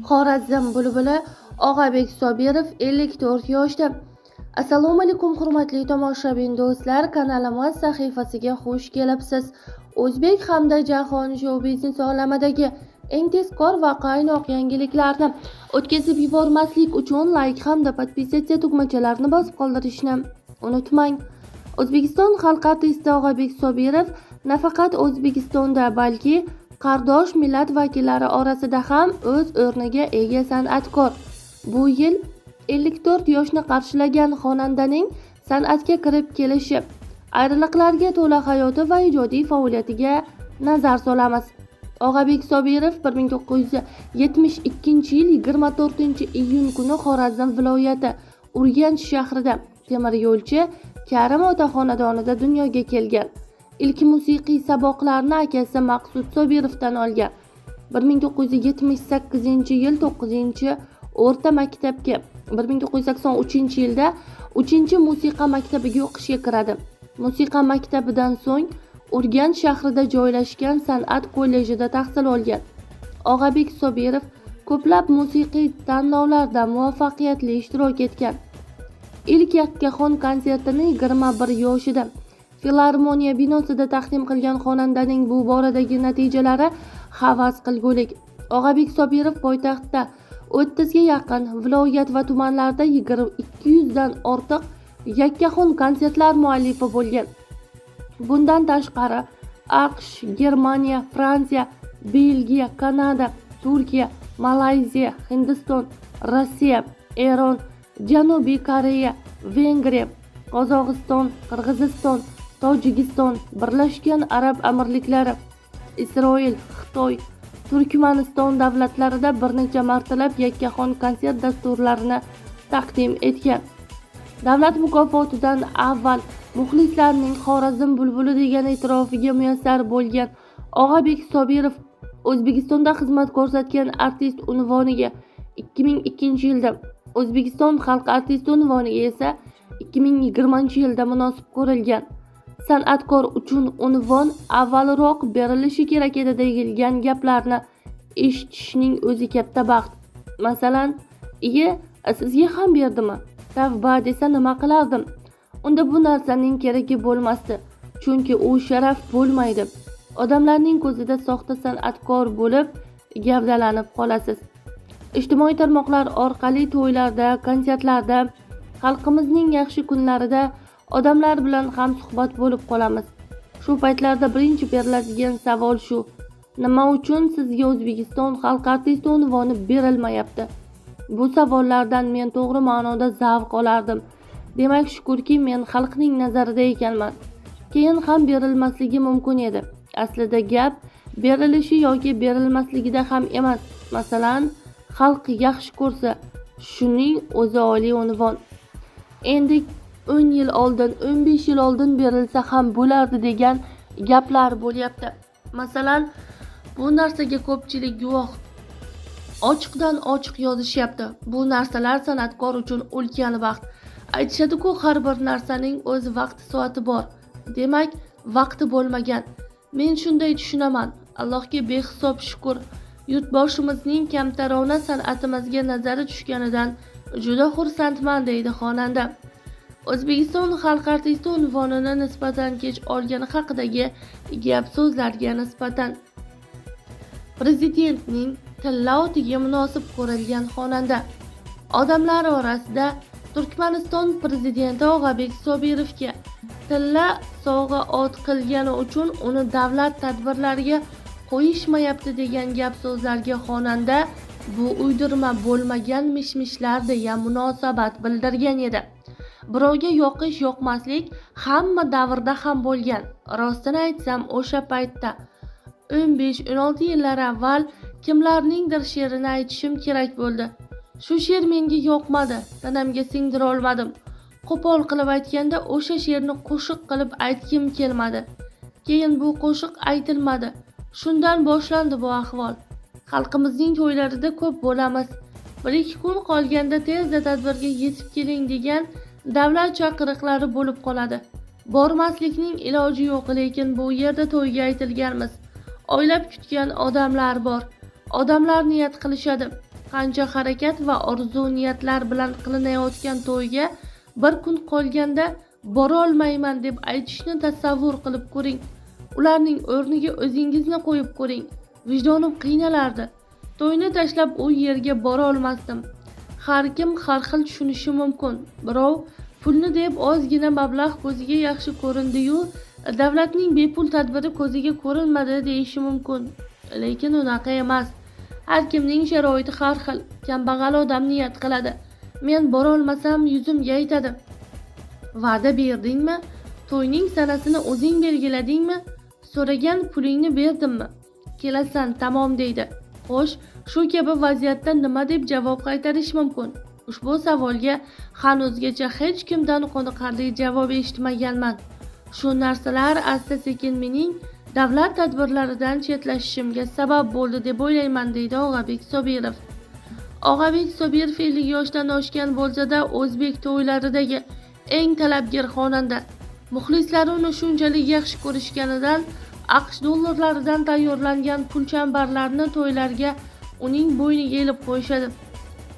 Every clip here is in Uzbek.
Xorazm bulbuli Og'abek Sobirov 54 yoshda. Assalomu alaykum hurmatli tomoshabin do'stlar, kanalimiz sahifasiga xush kelibsiz. O'zbek hamda jahon shou-biznes olamidagi eng tezkor va qaynoq yangiliklarni o'tkazib yubormaslik uchun like hamda podpisatsiya tugmachalarini bosib qoldirishni unutmang. O'zbekiston xalq artisti Og'abek Sobirov nafaqat O'zbekistonda, balki qardosh millat vakillari orasida ham o'z o'rniga ega san'atkor. Bu yil 54 yoshni qarshilagan xonandaning san'atga kirib kelishi, ayriliqlarga to'la hayoti va ijodiy faoliyatiga nazar solamiz. Og'abek Sobirov 1972 yil 24-iyun kuni Xorazm viloyati Urganch shahrida temir yo'lchi Karim ota xonadonida dunyoga kelgan. İlk musiqiy saboqlarni akasi Maqsud Sobirovdan olgan. 1978 yil 9-o'rta maktabga, 1983 yilda 3-musiqa maktabiga o'qishga kiradi. Musiqa maktabidan so'ng Urganch shahrida joylashgan san'at kollejida tahsil olgan. Og'abek Sobirov ko'plab musiqiy tanlovlarda muvaffaqiyatli ishtirok etgan. İlk yakkaxon konsertini 21 yoshida Filarmoniya binosida taqdim qilgan xonandaning bu boradagi natijalari havas qilgulik. Og'abek Sobirov poytaxtda 30 ga yaqin viloyat va tumanlarda 200 dan ortiq yakkaxon konsertlar muallifi bo'lgan. Bundan tashqari AQSh, Germaniya, Fransiya, Belgiya, Kanada, Turkiya, Malayziya, Hindiston, Rossiya, Eron, Janubiy Koreya, Vengriya, Qozog'iston, Qirg'iziston, Tojikiston, Birlashgan Arab Amirliklari, Isroil, Xitoy, Turkmaniston davlatlarida bir necha martalab yakkaxon konsert dasturlarini taqdim etgan. Davlat mukofotidan avval muxlislarning Xorazm bulbuli degan e'tirofiga muyassar bo'lgan Og'abek Sobirov O'zbekistonda xizmat ko'rsatgan artist unvoniga 2002 yilda, O'zbekiston xalq artisti unvoniga esa 2020 yilda munosib ko'rilgan. San'atkor uchun unvon avvalroq berilishi kerak edi deyilgan gaplarni eshitishning o'zi katta baxt. Masalan, sizga ham berdimi? Tavba desa nima qilardim? Unda bu narsaning keragi bo'lmasdi, chunki u sharaf bo'lmaydi. Odamlarning ko'zida soxta san'atkor bo'lib gavdalanib qolasiz. Ijtimoiy tarmoqlar orqali to'ylarda, konsertlarda, xalqimizning yaxshi kunlarida odamlar bilan ham suhbat bo'lib qolamiz. Shu paytlarda birinchi beriladigan savol shu: nima uchun sizga O'zbekiston xalq artisti unvoni berilmayapti? Bu savollardan men to'g'ri ma'noda zavq olardim. Demak, shukurki men xalqning nazarida ekanman. Keyin ham berilmasligi mumkin edi. Aslida gap berilishi yoki berilmasligida ham emas. Masalan, xalq yaxshi ko'rsa, shuning o'zi oliy unvon. Endi 10 yil oldin, 15 yil oldin berilsa ham bo'lardi degan gaplar bo'lyapti. Masalan, bu narsaga ko'pchilik guvoh. Ochiqdan ochiq yozishyapti. Bu narsalar san'atkor uchun ulkan vaqt. Aytishadi-ku, har bir narsaning o'z vaqti soati bor. Demak, vaqti bo'lmagan. Men shunday tushunaman. Allohga behisob shukr. Yurtboshimizning kamtarona san'atimizga nazari tushganidan juda xursandman, deydi xonanda. O'zbekiston xalq artisti unvonini nisbatan kech olgani haqidagi gap-so'zlarga nisbatan Prezidentning tillaotiga munosib ko'rilgan xonanda. Odamlar orasida Turkmaniston prezidenti Og'abek Sobirovga tilla sovg'a ot qilgani uchun uni davlat tadbirlariga qo'yishmayapti degan gap-so'zlarga xonanda bu uydirma bo'lmagan mishmishlar deya munosabat bildirgan edi. Birovga yoqish yoqmaslik hamma davrda ham bo'lgan. Rostini aytsam, o'sha paytda 15-16 yillar avval kimlarningdir she'rini aytishim kerak bo'ldi. Shu she'r menga yoqmadi, tanamga singdira olmadim. Qo'pol qilib aytganda o'sha she'rni qo'shiq qilib aytgim kelmadi. Keyin bu qo'shiq aytilmadi. Shundan boshlandi bu ahvol. Xalqimizning to'ylarida ko'p bo'lamiz. 1-2 kun qolganda tezda tadbirga yetib keling degan davlat chaqiriqlari bo'lib qoladi. Bormaslikning iloji yo'q, lekin bu yerda to'yga aytilganmiz. Oylab kutgan odamlar bor. Odamlar niyat qilishadi. qancha harakat va orzu niyatlar bilan qilinayotgan to'yga bir kun qolganda borolmayman deb aytishni tasavvur qilib ko'ring. Ularning o'rniga o'zingizni qo'yib ko'ring. Vijdonim qiynalardi. To'yni tashlab u yerga bora olmasdim. Har kim har xil tushunishi mumkin. Birov pulni deb ozgina mablag' ko'ziga yaxshi ko'rindi-yu, davlatning bepul tadbiri ko'ziga ko'rinmadi deyishi mumkin. Lekin unaqa emas. Har kimning sharoiti har xil. Kambag'al odam niyat qiladi. Men bora olmasam yuzimga aytadi. Va'da berdingmi? To'yning sanasini o'zing belgiladingmi? So'ragan pulingni berdimmi? Kelasan, tamom deydi. Xo'sh, shu kabi vaziyatda nima deb javob qaytarish mumkin? Ushbu savolga hanuzgacha hech kimdan qoniqarli javob eshitmaganman. Shu narsalar asta-sekin mening davlat tadbirlaridan chetlashishimga sabab bo'ldi deb o'ylayman, deydi Og'abek Sobirov. Og'abek Sobirov 50 yoshdan oshgan bo'lsa-da, o'zbek to'ylaridagi eng talabgor xonanda. Muxlislari uni shunchalik yaxshi ko'rishganidan AQSh dollarlaridan tayyorlangan pulchambarlarni to'ylarga uning bo'yniga ilib qo'yishadi.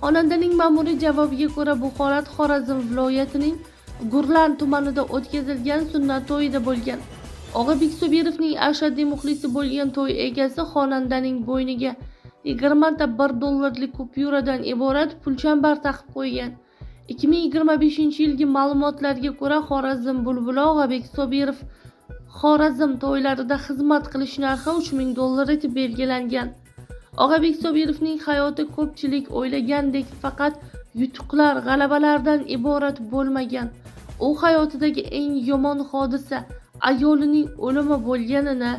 Xonandaning ma'muriy javobiga ko'ra, bu holat Xorazm viloyatining Gurlan tumanida o'tkazilgan sunnat to'yida bo'lgan. Og'abek Sobirovning ashaddiy muxlisi bo'lgan to'y egasi xonandaning bo'yniga 20 ta $1 kupyuradan iborat pulchambar taqib qo'ygan. 2025-yilgi ma'lumotlarga ko'ra, Xorazm bulbuli Og'abek Sobirov Xorazm to'ylarida xizmat qilish narxi $3000 etib belgilangan. Og'abek Sobirovning hayoti ko'pchilik o'ylagandek faqat yutuqlar, g'alabalardan iborat bo'lmagan. U hayotidagi eng yomon hodisa ayolining o'limi bo'lganini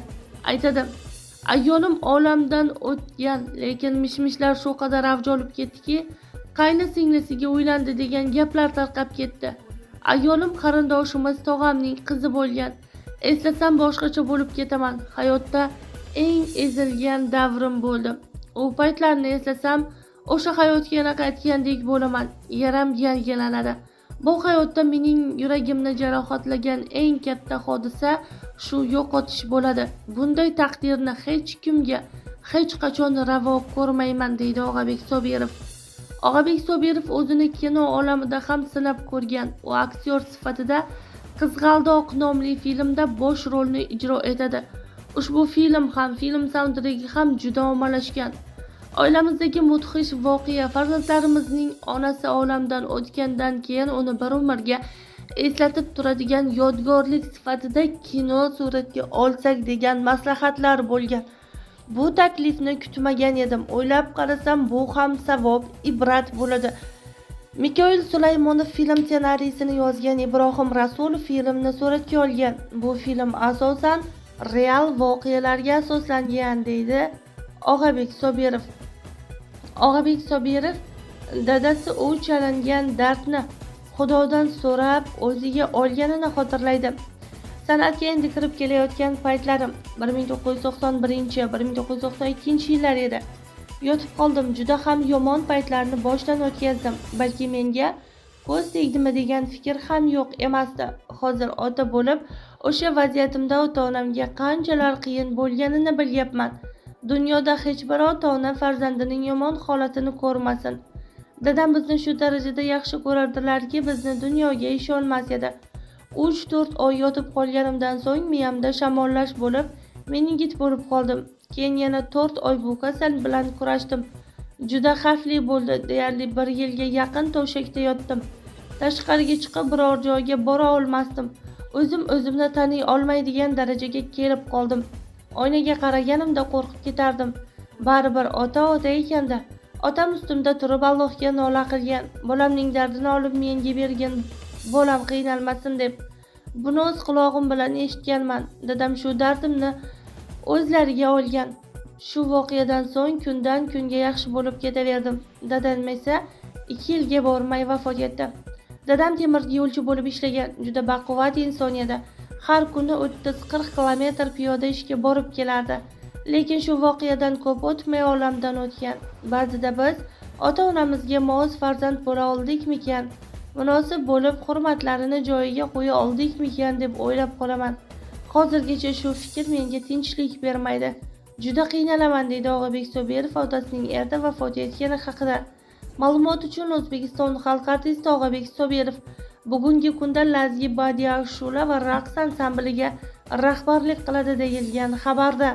aytadi. Ayolim olamdan o'tgan, lekin mishmishlar shu qadar avj olib ketdiki, qayni singlisiga uylandi degan gaplar tarqab ketdi. Ayolim qarindoshimiz tog'amning qizi bo'lgan. Eslasam boshqacha bo'lib ketaman. Hayotda eng ezilgan davrim bo'ldi. U paytlarni eslasam, o'sha hayotga yana qaytgandek bo'laman. Yaram yangilanadi. Bu hayotda mening yuragimni jarohatlagan eng katta hodisa shu yo'qotish bo'ladi. Bunday taqdirni hech kimga hech qachon ravo ko'rmayman, deydi Og'abek Sobirov. Og'abek Sobirov o'zini kino olamida ham sinab ko'rgan. U aktyor sifatida Qizg'aldoq nomli filmda bosh rolni ijro etadi. Ushbu film ham, film saundtreki ham juda ommalashgan. Oilamizdagi mudhish voqea farzandlarimizning onasi olamdan o'tgandan keyin uni bir umrga eslatib turadigan yodgorlik sifatida kino suratga olsak degan maslahatlar bo'lgan. Bu taklifni kutmagan edim. O'ylab qarasam, bu ham savob, ibrat bo'ladi. Mikoil Sulaymonov film ssenariysini yozgan, Ibrohim Rasulov filmni suratga olgan. Bu film asosan real voqealarga asoslangan, deydi Og'abek Sobirov. Og'abek Sobirov dadasi u chalingan dardni Xudodan so'rab o'ziga olganini xotirlaydi. San'atga endi kirib kelayotgan paytlarim 1991-1992 yillar edi. Yotib qoldim, juda ham yomon paytlarni boshdan o'tkazdim. Balki menga ko'z tegdimi degan fikr ham yo'q emasdi. Hozir ota bo'lib, o'sha vaziyatimda ota-onamga qanchalar qiyin bo'lganini bilyapman. Dunyoda hech bir ota-ona farzandining yomon holatini ko'rmasin. Dadam bizni shu darajada yaxshi ko'rardilarki, bizni dunyoga ishonmas edi. 3-4 oy yotib qolganimdan so'ng miyamda shamollash bo'lib, meningit bo'lib qoldim. Keyin yana 4 oy bu kasal bilan kurashdim. Juda xavfli bo'ldi. Deyarli 1 yilga yaqin to'shakda yotdim. Tashqariga chiqib biror joyga bora olmasdim. O'zimni taniy olmaydigan darajaga kelib qoldim. Oynaga qaraganimda qo'rqib ketardim. Baribir ota ekanda. Otam ustimda turib Allohga nola qilgan. Bolamning dardini olib menga bergan. Bolam qiynalmasin deb. Buni o'z quloqim bilan eshitganman. Dadam shu dardimni o'zlariga olgan. Shu voqeadan so'ng kundan kunga yaxshi bo'lib ketaverdim. Dadam esa 2 yilga bormay vafot etdi. Dadam temir yo'lchi bo'lib ishlagan, juda baquvvat inson edi. Har kuni 30-40 kilometr piyoda ishga borib kelardi. Lekin shu voqeadan ko'p o'tmay olamdan o'tgan. Ba'zida biz ota-onamizga mos farzand bo'la oldikmikan, munosib bo'lib hurmatlarini joyiga qo'ya oldikmikan deb o'ylab qolaman. Hozirgacha shu fikr menga tinchlik bermaydi. Juda qiynalaman, deydi Og'abek Sobirov otasining erta vafot etgani haqida. Ma'lumot uchun, O'zbekiston xalq artisti Og'abek Sobirov bugungi kunda Lazgi badiiy ashula va raqs ansambliga rahbarlik qiladi deyilgan xabarda.